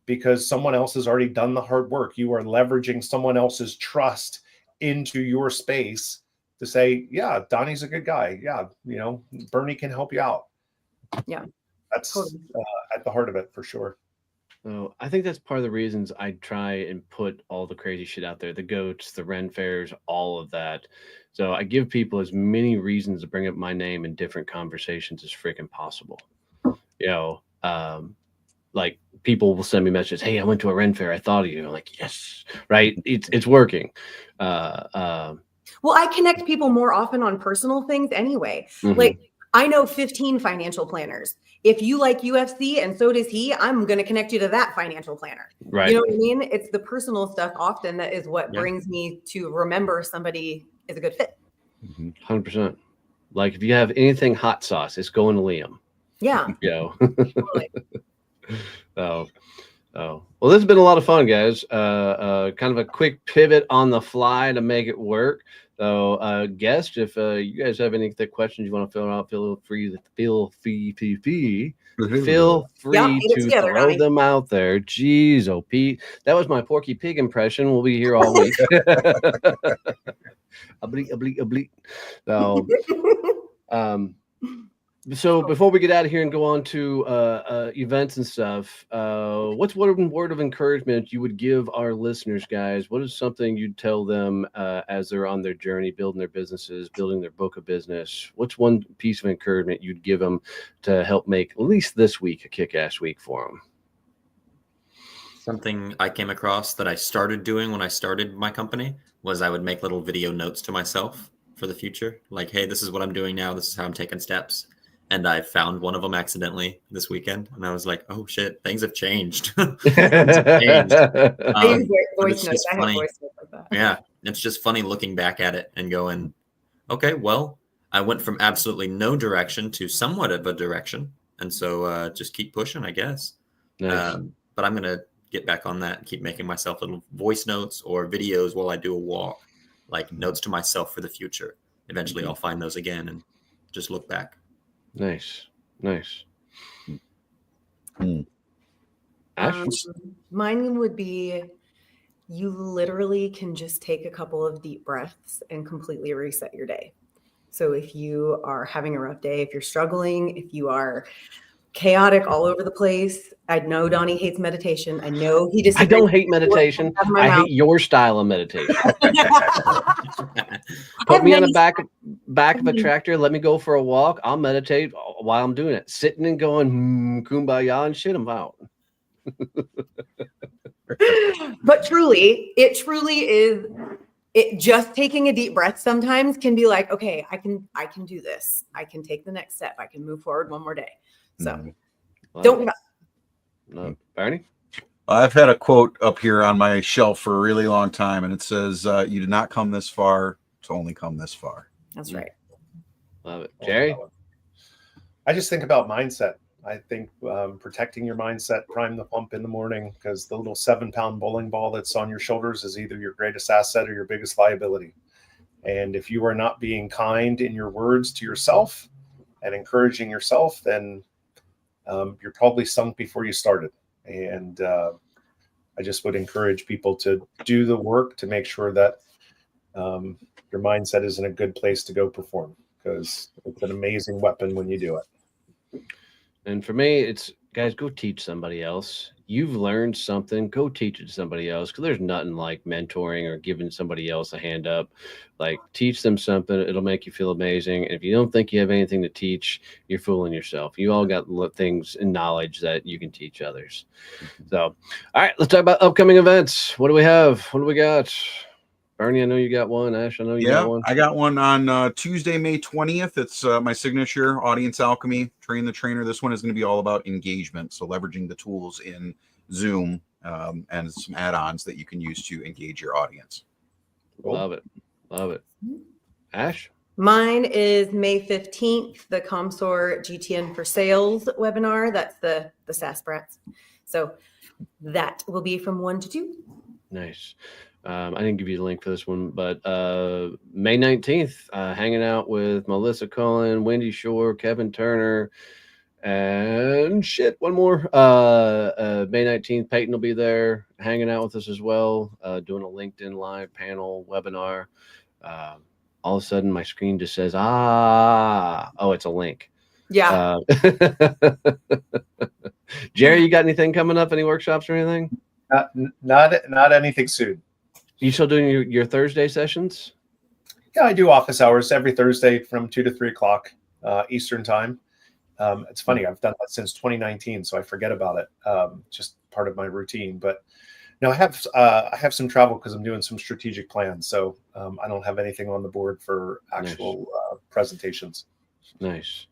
Because someone else has already done the hard work. You are leveraging someone else's trust into your space to say, yeah, Donnie's a good guy. Yeah, you know, Bernie can help you out. Yeah. That's at the heart of it for sure. So I think that's part of the reasons I try and put all the crazy shit out there, the goats, the Ren fairs, all of that. So I give people as many reasons to bring up my name in different conversations as freaking possible. You know, like people will send me messages, hey, I went to a Ren fair, I thought of you. I'm like, yes, right. It's working. Well, I connect people more often on personal things anyway. Like I know 15 financial planners. If you like UFC and so does he, I'm going to connect you to that financial planner. Right. You know what I mean? It's the personal stuff often that is what brings me to remember somebody is a good fit. 100%. Like if you have anything hot sauce, it's going to Liam. Yeah. You know. Well, this has been a lot of fun, guys. Kind of a quick pivot on the fly to make it work. So, guest, if you guys have any questions you want to fill out, feel free to throw them out there. Jeez, oh Pete, that was my Porky Pig impression. We'll be here all week. A bleep. So before we get out of here and go on to events and stuff, what's one word of encouragement you would give our listeners, guys? What is something you'd tell them as they're on their journey, building their businesses, building their book of business? What's one piece of encouragement you'd give them to help make at least this week a kick-ass week for them? Something I came across that I started doing when I started my company was I would make little video notes to myself for the future. Like, hey, this is what I'm doing now. This is how I'm taking steps. And I found one of them accidentally this weekend. And I was like, oh, shit, things have changed. Voice notes. I have voice notes like that. Yeah, it's just funny looking back at it and going, okay, well, I went from absolutely no direction to somewhat of a direction. And so just keep pushing, I guess. Nice. But I'm going to get back on that and keep making myself little voice notes or videos while I do a walk, like notes to myself for the future. Eventually I'll find those again and just look back. Nice. Mine would be, you literally can just take a couple of deep breaths and completely reset your day. So if you are having a rough day, if you're struggling, if you are chaotic all over the place, I know Donnie hates meditation. I know he just. I don't hate meditation. I hate your style of meditation. Put me on the back of a tractor. Let me go for a walk. I'll meditate while I'm doing it. Sitting and going kumbaya and shit, I'm out. But truly, it is. It just taking a deep breath sometimes can be like, okay, I can do this. I can take the next step. I can move forward one more day. So don't. Barney? I've had a quote up here on my shelf for a really long time, and it says, you did not come this far to only come this far. That's right. Love it. Jerry? I just think about mindset. I think protecting your mindset, prime the pump in the morning, because the little 7-pound bowling ball that's on your shoulders is either your greatest asset or your biggest liability. And if you are not being kind in your words to yourself and encouraging yourself, then you're probably sunk before you started. And I just would encourage people to do the work to make sure that your mindset is in a good place to go perform, because it's an amazing weapon when you do it. And for me, it's, guys, go teach somebody else. You've learned something, go teach it to somebody else, because there's nothing like mentoring or giving somebody else a hand up. Like, teach them something. It'll make you feel amazing. And if you don't think you have anything to teach, you're fooling yourself. You all got things and knowledge that you can teach others. So, all right, let's talk about upcoming events. What do we have? What do we got? Bernie, I know you got one. Ash, I know you got one. I got one on Tuesday, May 20th. It's my signature Audience Alchemy, Train the Trainer. This one is going to be all about engagement, so leveraging the tools in Zoom and some add-ons that you can use to engage your audience. Cool. Love it. Love it. Ash? Mine is May 15th, the ComSor GTN for Sales webinar. That's the SaaS brats. So that will be from 1 to 2. Nice. I didn't give you the link for this one, but May 19th, hanging out with Melissa Cullen, Wendy Shore, Kevin Turner, and one more. May 19th, Peyton will be there hanging out with us as well, doing a LinkedIn Live panel webinar. All of a sudden, my screen just says, oh, it's a link. Yeah. Jerry, you got anything coming up? Any workshops or anything? Not anything soon. You still doing your Thursday sessions? Yeah, I do office hours every Thursday from 2 to 3 o'clock Eastern time. It's funny, I've done that since 2019, so I forget about it. Just part of my routine. But no, I have some travel because I'm doing some strategic plans. So I don't have anything on the board for actual presentations. Nice.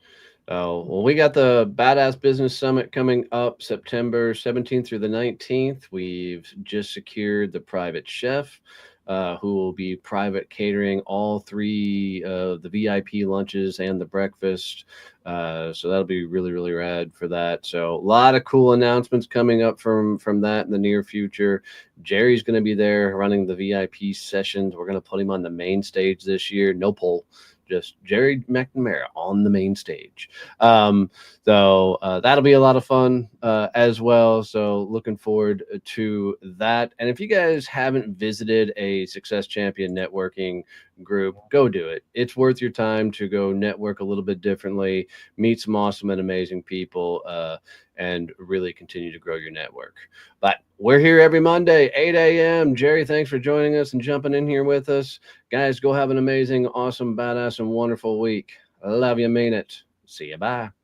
Well, we got the Badass Business Summit coming up September 17th through the 19th. We've just secured the private chef who will be private catering all 3 of the VIP lunches and the breakfast. So that'll be really, really rad for that. So a lot of cool announcements coming up from that in the near future. Jerry's going to be there running the VIP sessions. We're going to put him on the main stage this year. No poll. Just Jerry McNamara on the main stage. So that'll be a lot of fun as well. So looking forward to that. And if you guys haven't visited a Success Champion networking group, go do it. It's worth your time to go network a little bit differently, meet some awesome and amazing people, and really continue to grow your network. But we're here every Monday, 8 a.m. Jerry, thanks for joining us and jumping in here with us. Guys, go have an amazing, awesome, badass, and wonderful week. I love you, mean it. See you, bye.